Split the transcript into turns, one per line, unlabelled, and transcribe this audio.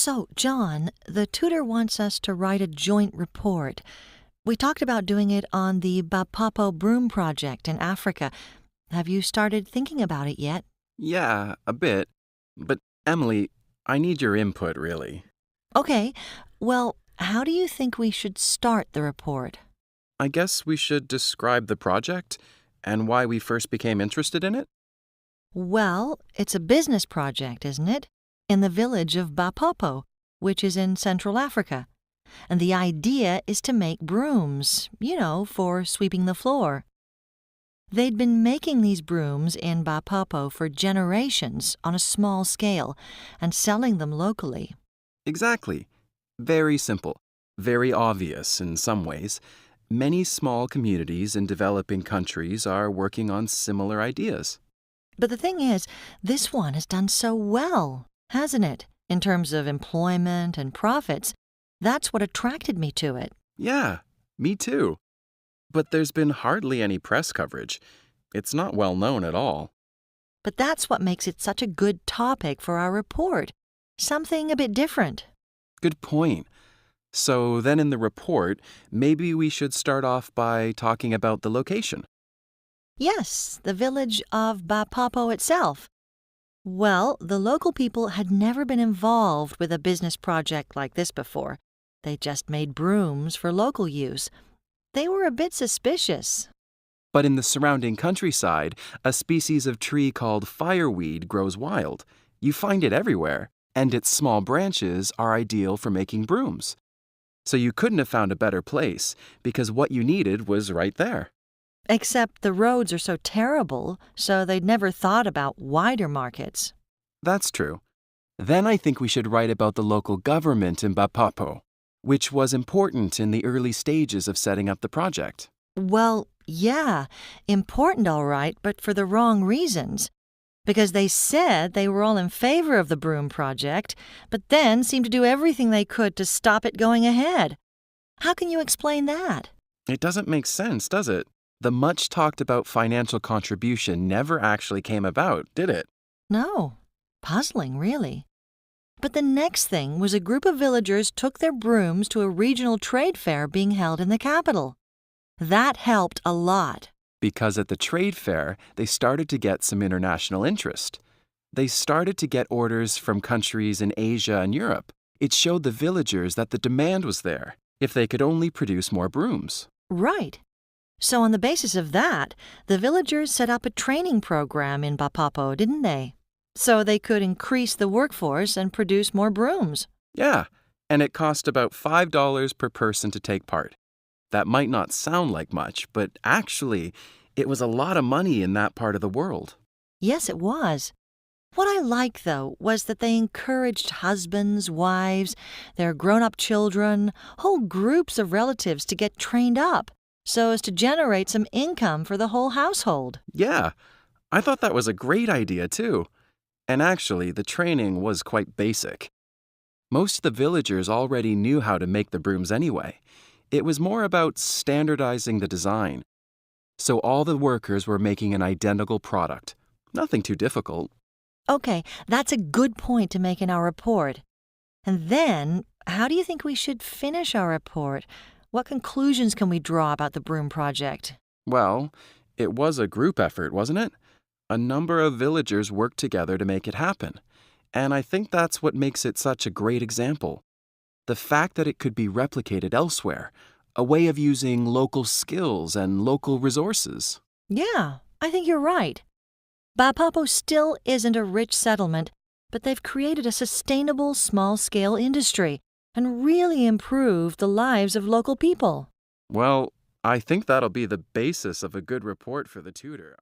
So, John, the tutor wants us to write a joint report. We talked about doing it on the Bapapo Broom Project in Africa. Have you started thinking about it yet?
Yeah, a bit. But, Emily, I need your input, really.
Okay, well, how do you think we should start the report?
I guess we should describe the project and why we first became interested in it?
Well, it's a business project, isn't it? In the village of Bapopo, which is in Central Africa. And the idea is to make brooms, for sweeping the floor. They'd been making these brooms in Bapopo for generations on a small scale and selling them locally.
Exactly. Very simple. Very obvious in some ways. Many small communities in developing countries are working on similar ideas.
But the thing is, this one has done so well, hasn't it? In terms of employment and profits. That's what attracted me to it.
Yeah, me too. But there's been hardly any press coverage. It's not well known at all.
But that's what makes it such a good topic for our report. Something a bit different.
Good point. So then in the report, maybe we should start off by talking about the location.
Yes, the village of Bapapo itself. Well, the local people had never been involved with a business project like this before. They just made brooms for local use. They were a bit suspicious.
But in the surrounding countryside, a species of tree called fireweed grows wild. You find it everywhere, and its small branches are ideal for making brooms. So you couldn't have found a better place, because what you needed was right there.
Except the roads are so terrible, so they'd never thought about wider markets.
That's true. Then I think we should write about the local government in Bapapo, which was important in the early stages of setting up the project.
Well, yeah, important all right, but for the wrong reasons. Because they said they were all in favor of the broom project, but then seemed to do everything they could to stop it going ahead. How can you explain that?
It doesn't make sense, does it? The much talked about financial contribution never actually came about, did it?
No. Puzzling, really. But the next thing was a group of villagers took their brooms to a regional trade fair being held in the capital. That helped a lot.
Because at the trade fair, they started to get some international interest. They started to get orders from countries in Asia and Europe. It showed the villagers that the demand was there, if they could only produce more brooms.
Right. So on the basis of that, the villagers set up a training program in Bapapo, didn't they? So they could increase the workforce and produce more brooms.
Yeah, and it cost about $5 per person to take part. That might not sound like much, but actually, it was a lot of money in that part of the world.
Yes, it was. What I liked, though, was that they encouraged husbands, wives, their grown-up children, whole groups of relatives to get trained up so as to generate some income for the whole household.
Yeah, I thought that was a great idea, too. And actually, the training was quite basic. Most of the villagers already knew how to make the brooms anyway. It was more about standardizing the design. So all the workers were making an identical product. Nothing too difficult.
Okay, that's a good point to make in our report. And then, how do you think we should finish our report? What conclusions can we draw about the broom project?
Well, it was a group effort, wasn't it? A number of villagers worked together to make it happen. And I think that's what makes it such a great example. The fact that it could be replicated elsewhere, a way of using local skills and local resources.
Yeah, I think you're right. Bapapo still isn't a rich settlement, but they've created a sustainable small-scale industry and really improved the lives of local people.
Well, I think that'll be the basis of a good report for the tutor.